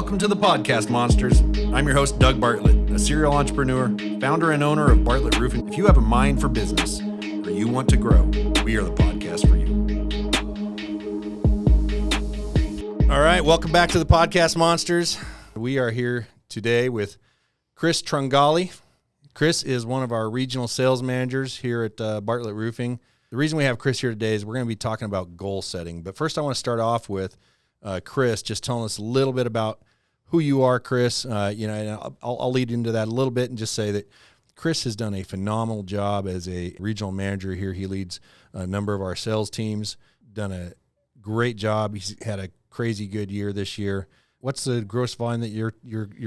Welcome to the Podcast Monsters. I'm your host, Doug Bartlett, a serial entrepreneur, founder and owner of Bartlett Roofing. If you have a mind for business or you want to grow, we are the podcast for you. All right, welcome back to the Podcast Monsters. We are here today with Chris Trongale. Chris is one of our regional sales managers here at Bartlett Roofing. The reason we have Chris here today is we're going to be talking about goal setting. But first I want to start off with Chris, just telling us a little bit about who you are, Chris. And I'll lead into that a little bit and just say that Chris has done a phenomenal job as a regional manager here. He leads a number of our sales teams, done a great job. He's had a crazy good year this year. What's the gross volume that your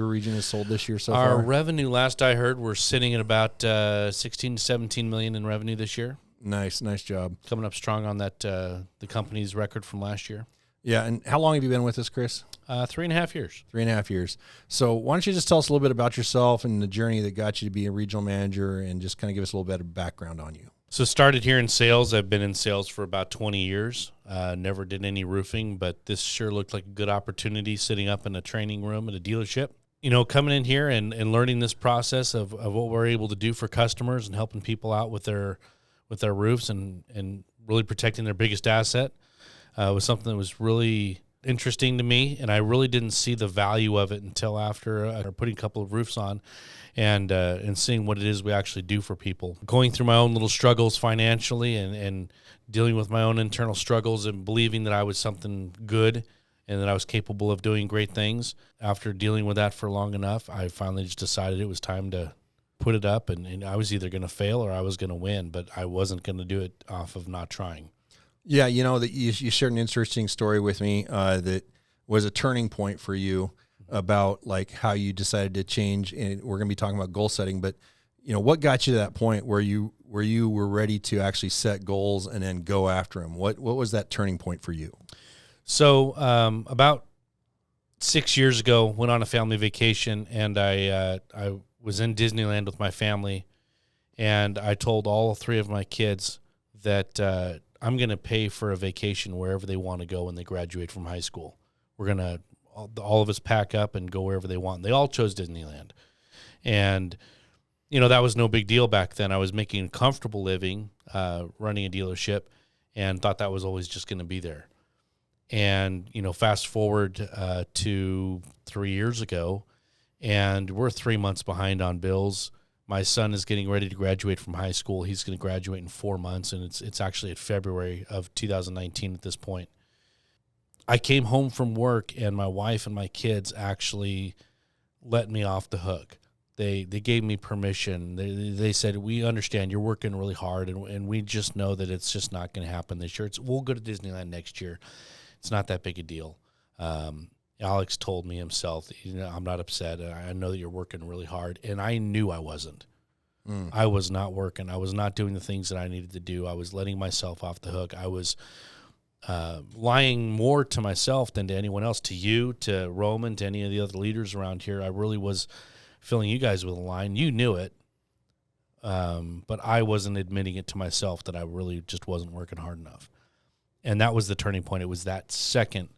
region has sold this year so far? Our revenue, last I heard, we're sitting at about 16 to 17 million in revenue this year. Nice job. Coming up strong on that the company's record from last year. Yeah, and how long have you been with us, Chris? 3.5 years. 3.5 years. So why don't you just tell us a little bit about yourself and the journey that got you to be a regional manager and just kind of give us a little bit of background on you. So started here in sales. I've been in sales for about 20 years. Never did any roofing, but this sure looked like a good opportunity sitting up in a training room at a dealership. You know, coming in here and learning this process of what we're able to do for customers and helping people out with their roofs and really protecting their biggest asset. Was something that was really interesting to me, and I really didn't see the value of it until after putting a couple of roofs on and seeing what it is we actually do for people. Going through my own little struggles financially and dealing with my own internal struggles and believing that I was something good and that I was capable of doing great things. After dealing with that for long enough, I finally just decided it was time to put it up, and I was either going to fail or I was going to win, but I wasn't going to do it off of not trying. Yeah, you know, that you shared an interesting story with me that was a turning point for you about like how you decided to change, and we're going to be talking about goal setting, but you know, what got you to that point where you were ready to actually set goals and then go after them? What was that turning point for you? So about 6 years ago, went on a family vacation, and I was in Disneyland with my family, and I told all three of my kids that I'm going to pay for a vacation wherever they want to go when they graduate from high school. We're going to, all of us pack up and go wherever they want. They all chose Disneyland. And, you know, that was no big deal back then. I was making a comfortable living, running a dealership, and thought that was always just going to be there. And, you know, fast forward to 3 years ago, and we're 3 months behind on bills. My son is getting ready to graduate from high school. He's going to graduate in 4 months, and it's actually at February of 2019 at this point. I came home from work, and my wife and my kids actually let me off the hook. They gave me permission. They said, we understand you're working really hard, and we just know that it's just not going to happen this year. We'll go to Disneyland next year. It's not that big a deal. Alex told me himself, you know, I'm not upset. I know that you're working really hard. And I knew I wasn't. I was not working. I was not doing the things that I needed to do. I was letting myself off the hook. I was lying more to myself than to anyone else, to you, to Roman, to any of the other leaders around here. I really was filling you guys with a lie. You knew it. But I wasn't admitting it to myself that I really just wasn't working hard enough. And that was the turning point. It was that second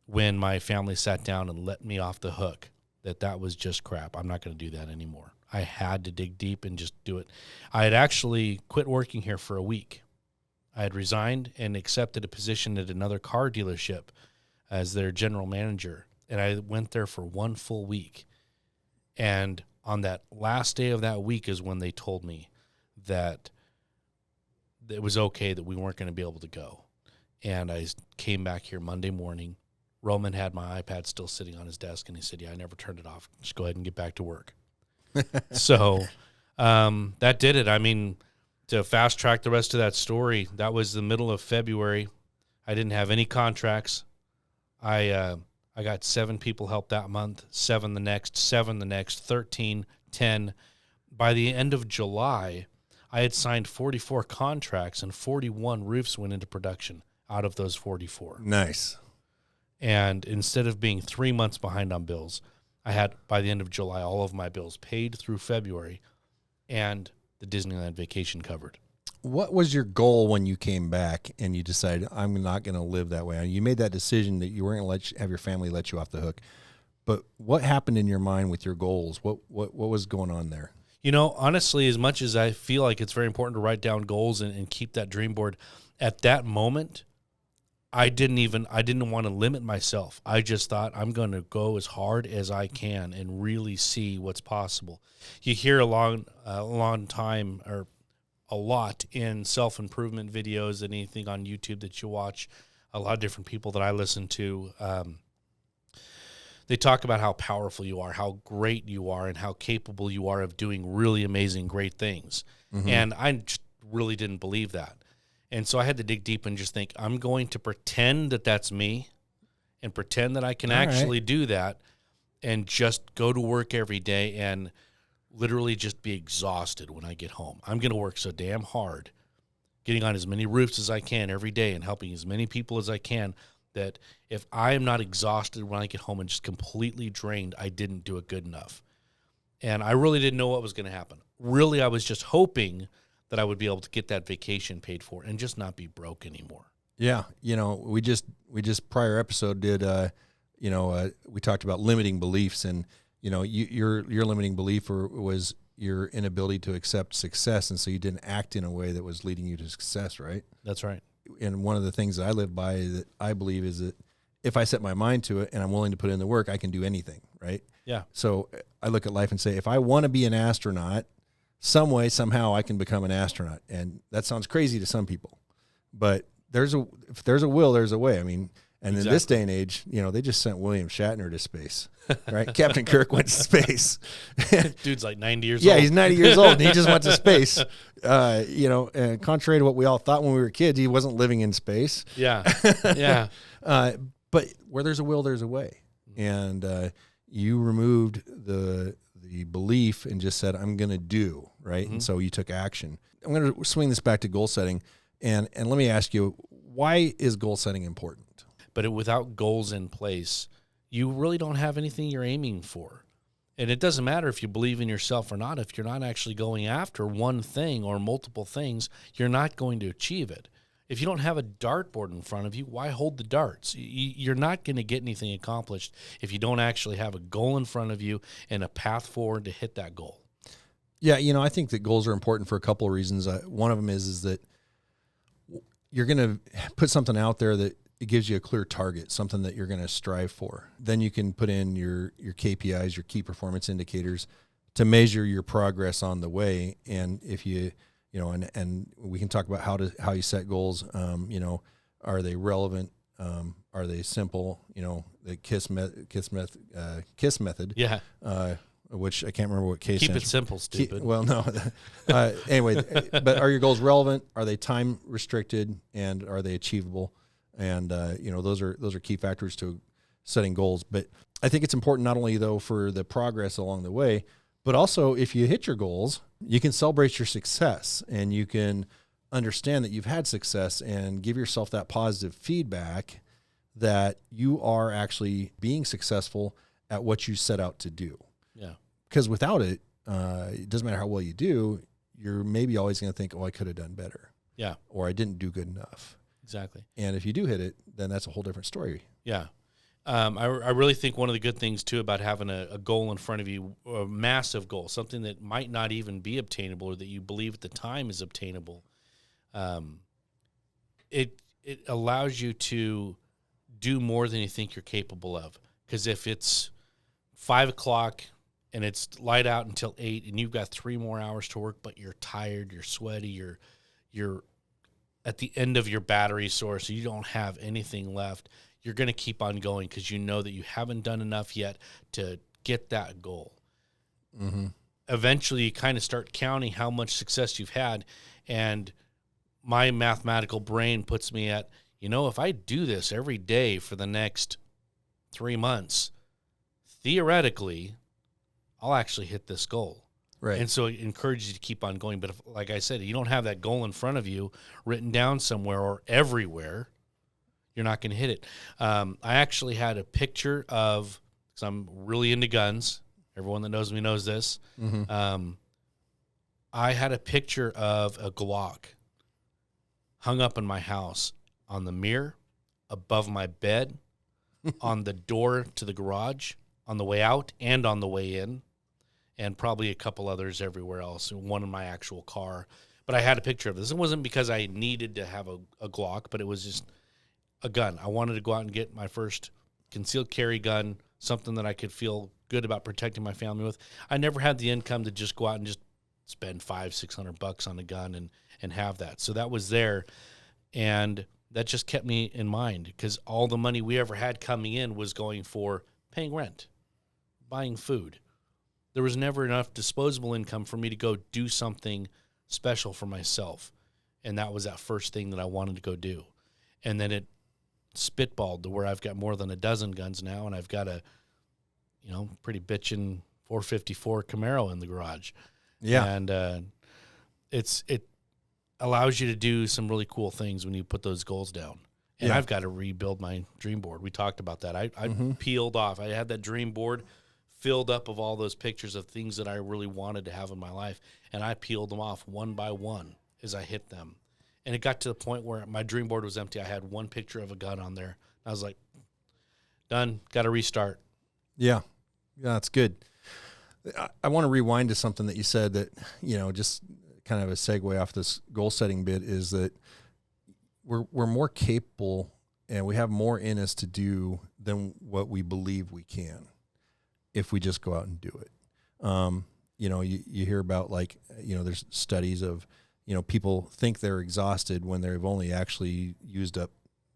when my family sat down and let me off the hook, that was just crap. I'm not going to do that anymore. I had to dig deep and just do it. I had actually quit working here for a week. I had resigned and accepted a position at another car dealership as their general manager, and I went there for 1 full week. And on that last day of that week is when they told me that it was okay, that we weren't going to be able to go. And I came back here Monday morning. Roman had my iPad still sitting on his desk, and he said, yeah, I never turned it off. Just go ahead and get back to work. So that did it. I mean, to fast track the rest of that story, that was the middle of February. I didn't have any contracts. I got 7 people help that month, 7 the next, 7 the next, 13, 10. By the end of July, I had signed 44 contracts, and 41 roofs went into production out of those 44. Nice. And instead of being 3 months behind on bills, I had, by the end of July, all of my bills paid through February and the Disneyland vacation covered. What was your goal when you came back and you decided, I'm not going to live that way? You made that decision that you weren't going to have your family let you off the hook. But what happened in your mind with your goals? What was going on there? You know, honestly, as much as I feel like it's very important to write down goals and keep that dream board, at that moment, I didn't want to limit myself. I just thought I'm going to go as hard as I can and really see what's possible. You hear a long time or a lot in self-improvement videos and anything on YouTube that you watch, a lot of different people that I listen to, they talk about how powerful you are, how great you are, and how capable you are of doing really amazing, great things. Mm-hmm. And I just really didn't believe that. And so I had to dig deep and just think, I'm going to pretend that that's me and pretend that I can actually do that and just go to work every day and literally just be exhausted when I get home. I'm going to work so damn hard, getting on as many roofs as I can every day and helping as many people as I can, that if I am not exhausted when I get home and just completely drained, I didn't do it good enough. And I really didn't know what was going to happen. Really, I was just hoping that I would be able to get that vacation paid for and just not be broke anymore. Yeah. You know, we just prior episode did, we talked about limiting beliefs, and, you know, your limiting belief was your inability to accept success. And so you didn't act in a way that was leading you to success, right? That's right. And one of the things that I live by that I believe is that if I set my mind to it and I'm willing to put in the work, I can do anything, right? Yeah. So I look at life and say, if I want to be an astronaut, some way, somehow I can become an astronaut. And that sounds crazy to some people, but if there's a will, there's a way. I mean, and in this day and age, you know, they just sent William Shatner to space, right? Captain Kirk went to space. Dude's like 90 years old. Yeah, he's 90 years old, and he just went to space. And contrary to what we all thought when we were kids, he wasn't living in space. Yeah, yeah. But where there's a will, there's a way. And you removed the belief and just said, I'm going to do, right? Mm-hmm. And so you took action. I'm going to swing this back to goal setting. And let me ask you, why is goal setting important? But without goals in place, you really don't have anything you're aiming for. And it doesn't matter if you believe in yourself or not. If you're not actually going after one thing or multiple things, you're not going to achieve it. If you don't have a dartboard in front of you, why hold the darts? You're not going to get anything accomplished if you don't actually have a goal in front of you and a path forward to hit that goal. Yeah, you know, I think that goals are important for a couple of reasons. One of them is that you're going to put something out there that it gives you a clear target, something that you're going to strive for. Then you can put in your KPIs, your key performance indicators, to measure your progress on the way. And if you and we can talk about how you set goals. Are they relevant? Are they simple? You know, the KISS method. Yeah. Which I can't remember what case. Keep it simple, stupid. No. Anyway, but are your goals relevant? Are they time restricted? And are they achievable? And those are key factors to setting goals. But I think it's important not only though for the progress along the way, but also if you hit your goals, you can celebrate your success and you can understand that you've had success and give yourself that positive feedback that you are actually being successful at what you set out to do. Yeah. Because without it, it doesn't matter how well you do, you're maybe always going to think, oh, I could have done better. Yeah. Or I didn't do good enough. Exactly. And if you do hit it, then that's a whole different story. Yeah. I really think one of the good things, too, about having a goal in front of you, a massive goal, something that might not even be obtainable or that you believe at the time is obtainable, it allows you to do more than you think you're capable of. Because if it's 5 o'clock and it's light out until 8 and you've got 3 more hours to work, but you're tired, you're sweaty, you're at the end of your battery source, so you don't have anything left, you're going to keep on going because you know that you haven't done enough yet to get that goal. Mm-hmm. Eventually, you kind of start counting how much success you've had, and my mathematical brain puts me at, if I do this every day for the next 3 months, theoretically, I'll actually hit this goal. Right. And so it encourages you to keep on going. But if, like I said, you don't have that goal in front of you written down somewhere or everywhere, you're not going to hit it. I actually had a picture of, because I'm really into guns. Everyone that knows me knows this. Mm-hmm. I had a picture of a Glock hung up in my house on the mirror, above my bed, on the door to the garage, on the way out and on the way in, and probably a couple others everywhere else, and one in my actual car. But I had a picture of this. It wasn't because I needed to have a Glock, but it was just a gun. I wanted to go out and get my first concealed carry gun, something that I could feel good about protecting my family with. I never had the income to just go out and just spend $500-600 on a gun and have that. So that was there, and that just kept me in mind, because all the money we ever had coming in was going for paying rent, buying food. There was never enough disposable income for me to go do something special for myself. And that was that first thing that I wanted to go do. And then it spitballed to where I've got more than a dozen guns now, and I've got a, pretty bitchin' 454 Camaro in the garage. Yeah. And it allows you to do some really cool things when you put those goals down. And I've got to rebuild my dream board. We talked about that. I peeled off. I had that dream board filled up of all those pictures of things that I really wanted to have in my life, and I peeled them off one by one as I hit them. And it got to the point where my dream board was empty. I had one picture of a gun on there. I was like, done, got to restart. Yeah, that's good. I want to rewind to something that you said that, just kind of a segue off this goal setting bit, is that we're more capable and we have more in us to do than what we believe we can if we just go out and do it. You hear about, like, there's studies of, people think they're exhausted when they've only actually used up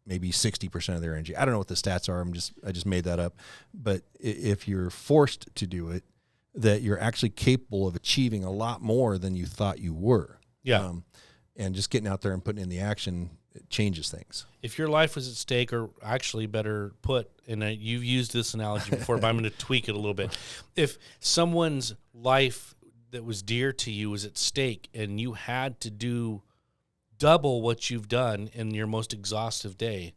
maybe 60% of their energy. I don't know what the stats are. I just made that up. But if you're forced to do it, that you're actually capable of achieving a lot more than you thought you were. Yeah. And just getting out there and putting in the action, it changes things. If your life was at stake, or actually better put, and you've used this analogy before, but I'm going to tweak it a little bit. If someone's life that was dear to you was at stake and you had to do double what you've done in your most exhaustive day,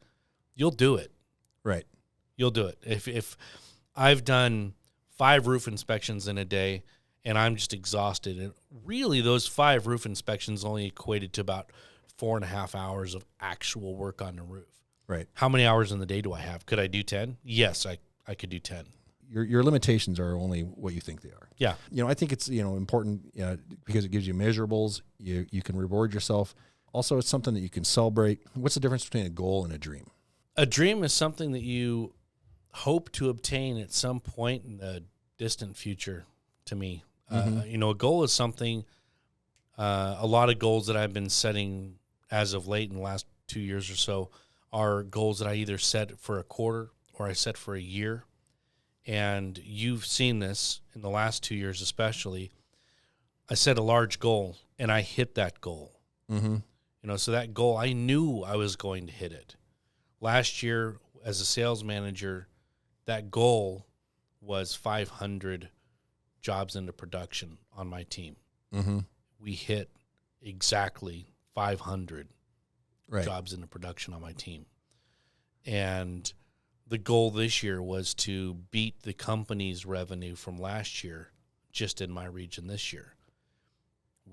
you'll do it. Right. You'll do it. If I've done 5 roof inspections in a day and I'm just exhausted, and really those 5 roof inspections only equated to about 4.5 hours of actual work on the roof. Right. How many hours in the day do I have? Could I do 10? Yes, I could do 10. Your limitations are only what you think they are. Yeah. I think it's, important because it gives you measurables. You can reward yourself. Also, it's something that you can celebrate. What's the difference between a goal and a dream? A dream is something that you hope to obtain at some point in the distant future, to me. A goal is something, a lot of goals that I've been setting as of late in the last 2 years or so are goals that I either set for a quarter or I set for a year. And you've seen this in the last 2 years especially. I set a large goal and I hit that goal. Mm-hmm. So that goal, I knew I was going to hit it. Last year, as a sales manager, that goal was 500 jobs into production on my team. Mm-hmm. We hit exactly 500 right. jobs into production on my team. And the goal this year was to beat the company's revenue from last year just in my region this year.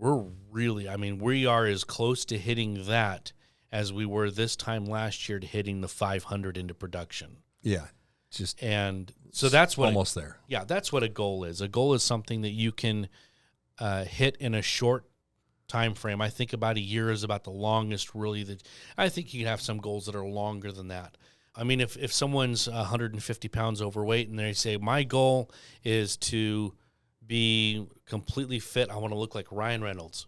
We are as close to hitting that as we were this time last year to hitting the 500 into production. Yeah. And so that's what almost there. Yeah, that's what a goal is. A goal is something that you can hit in a short time frame. I think about a year is about the longest, really. That I think you can have some goals that are longer than that. I mean, if someone's 150 pounds overweight and they say, my goal is to be completely fit, I want to look like Ryan Reynolds.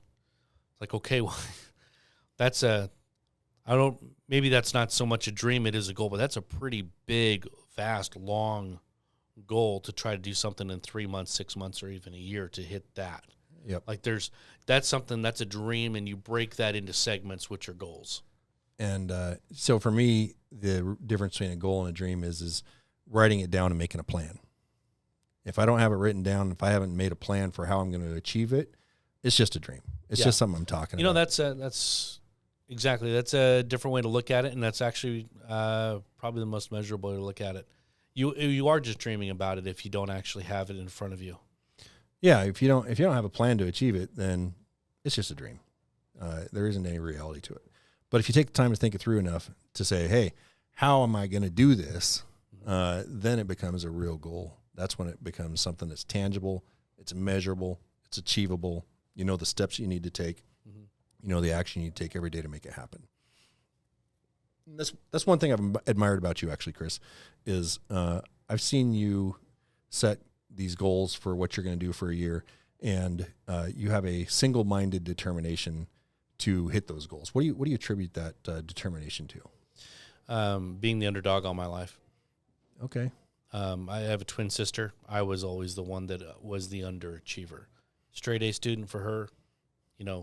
It's like, okay, well, maybe that's not so much a dream, it is a goal, but that's a pretty big, vast, long goal to try to do something in 3 months, 6 months, or even a year to hit that. Yep. Like that's a dream, and you break that into segments, which are goals. And so for me, the difference between a goal and a dream is writing it down and making a plan. If I don't have it written down, if I haven't made a plan for how I'm going to achieve it, it's just a dream. It's just something I'm talking about. That's a different way to look at it, and that's actually probably the most measurable way to look at it. You are just dreaming about it if you don't actually have it in front of you. Yeah, if you don't have a plan to achieve it, then it's just a dream. There isn't any reality to it. But if you take the time to think it through enough to say, hey, how am I going to do this? then it becomes a real goal. That's when it becomes something that's tangible, it's measurable, it's achievable. You know the steps you need to take. You know the action you need to take every day to make it happen. That's one thing I've admired about you, actually, Chris, is I've seen you set these goals for what you're going to do for a year, and you have a single-minded determination to hit those goals. What do you attribute that determination to? Being the underdog all my life. Okay. I have a twin sister. I was always the one that was the underachiever. Straight A student for her,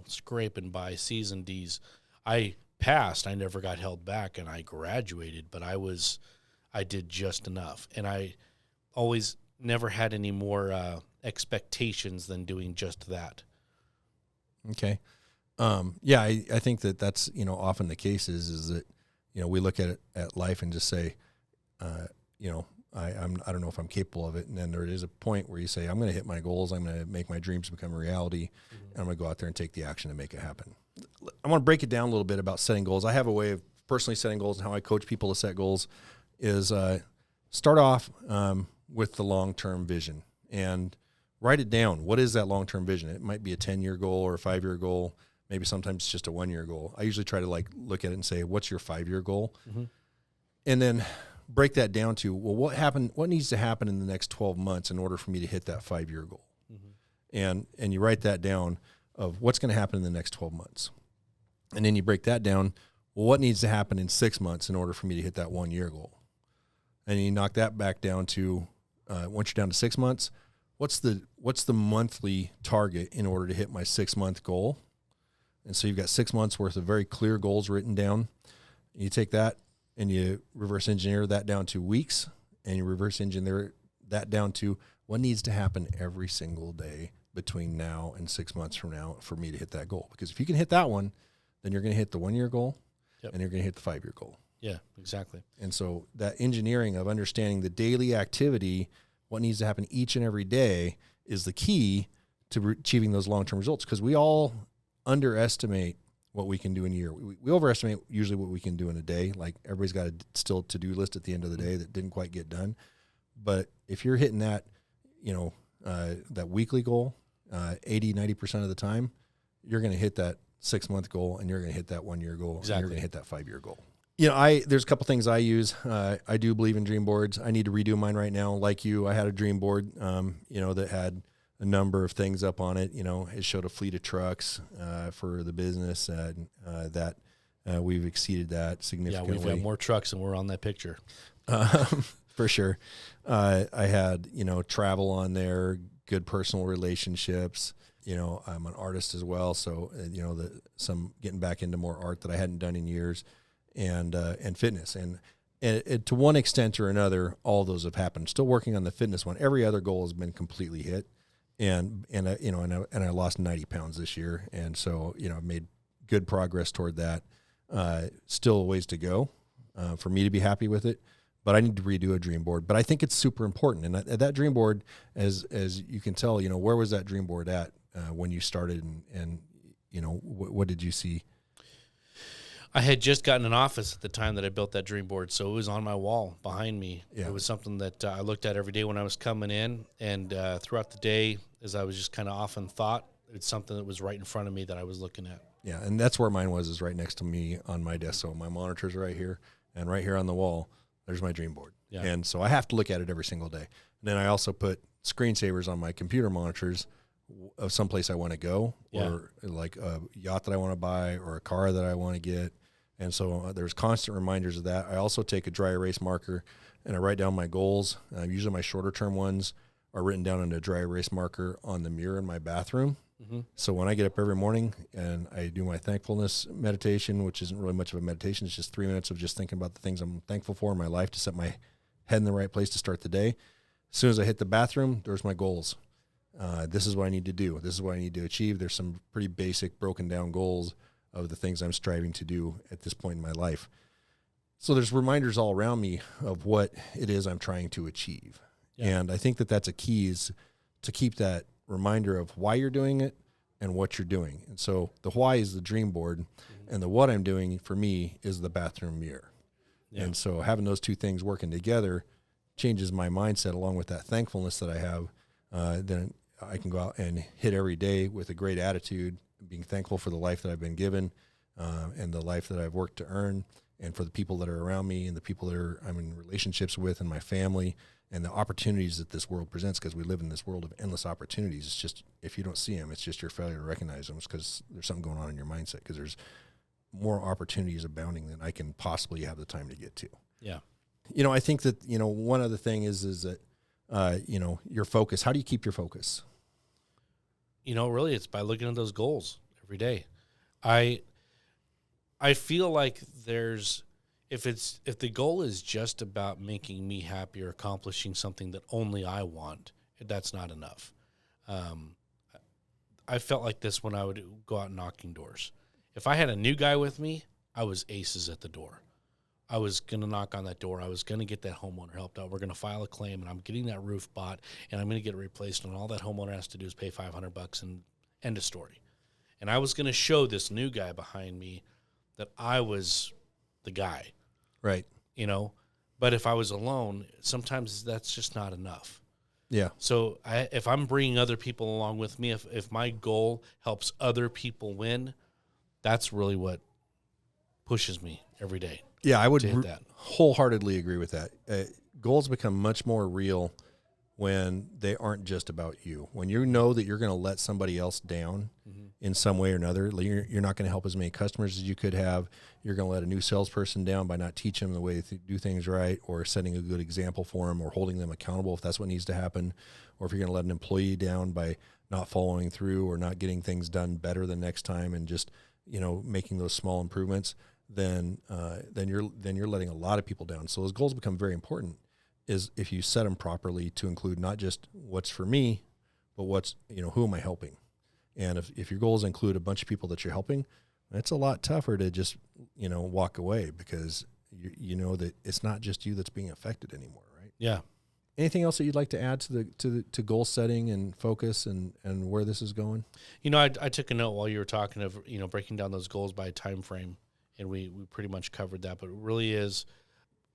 scraping by C's and D's. I passed. I never got held back, and I graduated, but I did just enough. And I always never had any more expectations than doing just that. Okay. Yeah, I think that's, often the case is that, we look at life and just say, I don't know if I'm capable of it. And then there is a point where you say, I'm going to hit my goals. I'm going to make my dreams become a reality. And I'm going to go out there and take the action to make it happen. I want to break it down a little bit about setting goals. I have a way of personally setting goals, and how I coach people to set goals is start off with the long-term vision and write it down. What is that long-term vision? It might be a 10-year goal or a 5-year goal. Maybe sometimes it's just a 1-year goal. I usually try to look at it and say, what's your 5-year goal? And then break that down to, well, what needs to happen in the next 12 months in order for me to hit that 5-year goal? And you write that down of what's going to happen in the next 12 months. And then you break that down, well, what needs to happen in 6 months in order for me to hit that 1-year goal? And you knock that back down to, once you're down to 6 months, what's the monthly target in order to hit my 6-month goal? And so you've got 6 months worth of very clear goals written down. You take that and you reverse engineer that down to weeks, and you reverse engineer that down to what needs to happen every single day between now and 6 months from now for me to hit that goal. Because if you can hit that one, then you're going to hit the 1-year goal, and you're going to hit the 5-year goal. Yeah, exactly. And so that engineering of understanding the daily activity, what needs to happen each and every day, is the key to achieving those long-term results. Because we all underestimate what we can do in a year. We overestimate usually what we can do in a day. Like, everybody's got a still to-do list at the end of the day that didn't quite get done. But if you're hitting that, that weekly goal 80-90% of the time, you're going to hit that 6-month goal, and you're going to hit that 1-year goal. Exactly. And you're going to hit that 5-year goal. There's a couple things I use. I do believe in dream boards. I need to redo mine right now. Like you, I had a dream board, that had a number of things up on it. It showed a fleet of trucks for the business, and that we've exceeded that significantly. Yeah, we've got more trucks than we're on that picture. For sure. I had, travel on there, good personal relationships. I'm an artist as well. So, some getting back into more art that I hadn't done in years, and fitness. And to one extent or another, all those have happened. Still working on the fitness one. Every other goal has been completely hit. And I lost 90 pounds this year. And so, I've made good progress toward that. Still a ways to go for me to be happy with it. But I need to redo a dream board. But I think it's super important. And that dream board, as you can tell, where was that dream board at when you started? And what did you see? I had just gotten an office at the time that I built that dream board, so it was on my wall behind me. Yeah. It was something that I looked at every day when I was coming in, and throughout the day, as I was just kind of off in thought, it's something that was right in front of me that I was looking at. Yeah, and that's where mine was, is right next to me on my desk. So my monitor's right here, and right here on the wall, there's my dream board. Yeah. And so I have to look at it every single day. And then I also put screensavers on my computer monitors of someplace I want to go, or like a yacht that I want to buy, or a car that I want to get. And so there's constant reminders of that. I also take a dry erase marker and I write down my goals. Usually my shorter term ones are written down on a dry erase marker on the mirror in my bathroom. Mm-hmm. So when I get up every morning and I do my thankfulness meditation, which isn't really much of a meditation, it's just 3 minutes of just thinking about the things I'm thankful for in my life to set my head in the right place to start the day. As soon as I hit the bathroom, there's my goals. This is what I need to do. This is what I need to achieve. There's some pretty basic broken down goals of the things I'm striving to do at this point in my life. So there's reminders all around me of what it is I'm trying to achieve. Yeah. And I think that that's a key, is to keep that reminder of why you're doing it and what you're doing. And so the why is the dream board, mm-hmm. and the what I'm doing for me is the bathroom mirror. Yeah. And so having those two things working together changes my mindset along with that thankfulness that I have, then I can go out and hit every day with a great attitude, being thankful for the life that I've been given, and the life that I've worked to earn, and for the people that are around me and the people that I'm in relationships with and my family, and the opportunities that this world presents, because we live in this world of endless opportunities. It's just, if you don't see them, it's just your failure to recognize them. It's because there's something going on in your mindset, because there's more opportunities abounding than I can possibly have the time to get to. Yeah. I think that, one other thing is that, your focus. How do you keep your focus? Really it's by looking at those goals every day. I feel like if the goal is just about making me happy or accomplishing something that only I want, that's not enough. I felt like this when I would go out knocking doors. If I had a new guy with me, I was aces at the door. I was going to knock on that door. I was going to get that homeowner helped out. We're going to file a claim, and I'm getting that roof bought, and I'm going to get it replaced, and all that homeowner has to do is pay $500 and end of story. And I was going to show this new guy behind me that I was the guy. Right. But if I was alone, sometimes that's just not enough. Yeah. So if I'm bringing other people along with me, if my goal helps other people win, that's really what pushes me every day. Yeah, I would wholeheartedly agree with that. Goals become much more real when they aren't just about you. When you know that you're going to let somebody else down in some way or another, you're not going to help as many customers as you could have. You're going to let a new salesperson down by not teaching them the way to do things right, or setting a good example for them, or holding them accountable if that's what needs to happen. Or if you're going to let an employee down by not following through or not getting things done better the next time, and just, making those small improvements, then you're letting a lot of people down. So those goals become very important, is if you set them properly to include not just what's for me, but what's, who am I helping? And if your goals include a bunch of people that you're helping, it's a lot tougher to just, walk away, because you know that it's not just you that's being affected anymore, right? Yeah. Anything else that you'd like to add to goal setting and focus and where this is going? I took a note while you were talking of, breaking down those goals by time frame, and we pretty much covered that, but it really is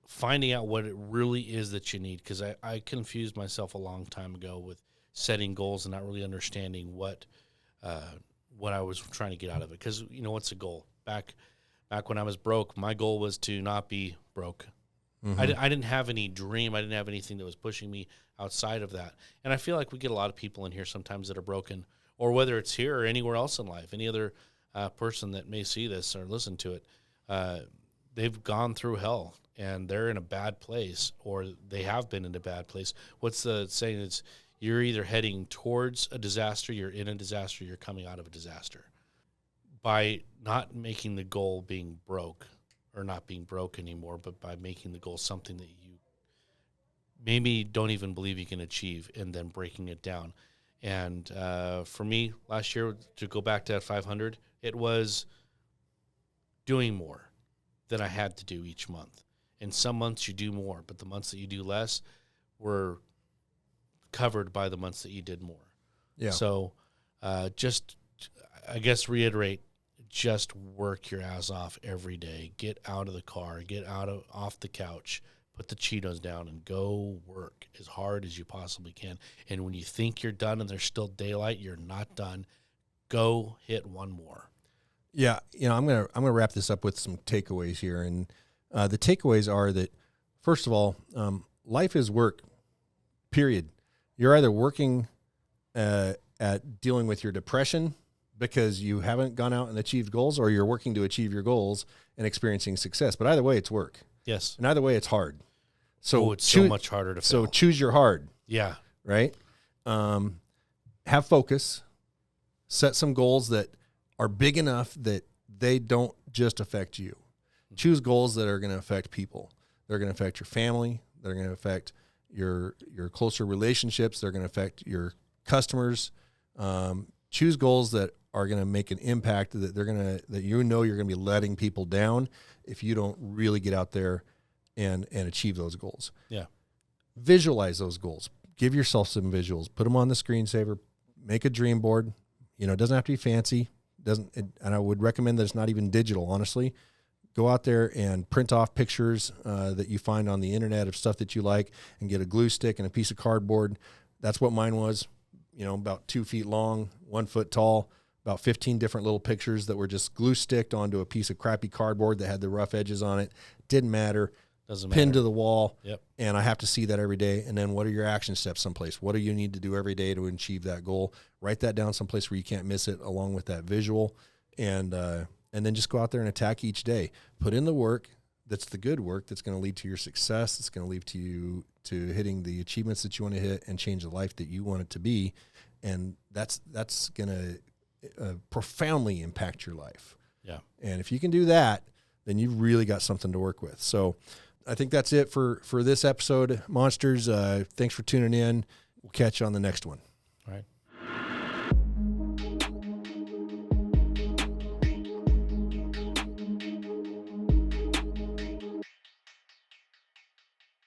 finding out what it really is that you need, because I confused myself a long time ago with setting goals and not really understanding what I was trying to get out of it. Because, what's a goal? Back when I was broke, my goal was to not be broke. Mm-hmm. I didn't have any dream. I didn't have anything that was pushing me outside of that. And I feel like we get a lot of people in here sometimes that are broken, or whether it's here or anywhere else in life, any other person that may see this or listen to it, they've gone through hell and they're in a bad place, or they have been in a bad place. What's the saying? It's you're either heading towards a disaster, you're in a disaster, you're coming out of a disaster. By not making the goal being broke, or not being broke anymore, but by making the goal something that you maybe don't even believe you can achieve, and then breaking it down. And for me, last year, to go back to that 500, it was doing more than I had to do each month. And some months you do more, but the months that you do less were covered by the months that you did more. Yeah. So just, I guess, reiterate, just work your ass off every day. Get out of the car, off the couch, put the Cheetos down, and go work as hard as you possibly can. And when you think you're done and there's still daylight, you're not done. Go hit one more. Yeah, I'm gonna wrap this up with some takeaways here, and the takeaways are that, first of all, life is work. Period. You're either working at dealing with your depression because you haven't gone out and achieved goals, or you're working to achieve your goals and experiencing success. But either way, it's work. Yes. And either way, it's hard. So it's so much harder to fail. So choose your hard. Yeah. Right? Have focus. Set some goals that are big enough that they don't just affect you. Choose goals that are going to affect people. They're going to affect your family. They're going to affect your closer relationships. They're going to affect your customers. Choose goals that are going to make an impact, that you're going to be letting people down if you don't really get out there and achieve those goals. Yeah. Visualize those goals. Give yourself some visuals. Put them on the screensaver. Make a dream board. It doesn't have to be fancy. And I would recommend that it's not even digital, honestly. go out there and print off pictures that you find on the internet of stuff that you like, and get a glue stick and a piece of cardboard. That's what mine was, about 2 feet long, 1 foot tall, about 15 different little pictures that were just glue sticked onto a piece of crappy cardboard that had the rough edges on it. Didn't matter. Doesn't matter. Pinned to the wall. Yep. And I have to see that every day. And then what are your action steps someplace? What do you need to do every day to achieve that goal? Write that down someplace where you can't miss it, along with that visual. And then just go out there and attack each day. Put in the work. That's the good work that's going to lead to your success. It's going to lead to you to hitting the achievements that you want to hit and change the life that you want it to be. And that's going to profoundly impact your life. Yeah. And if you can do that, then you've really got something to work with. So I think that's it for this episode, Monsters. Thanks for tuning in. We'll catch you on the next one.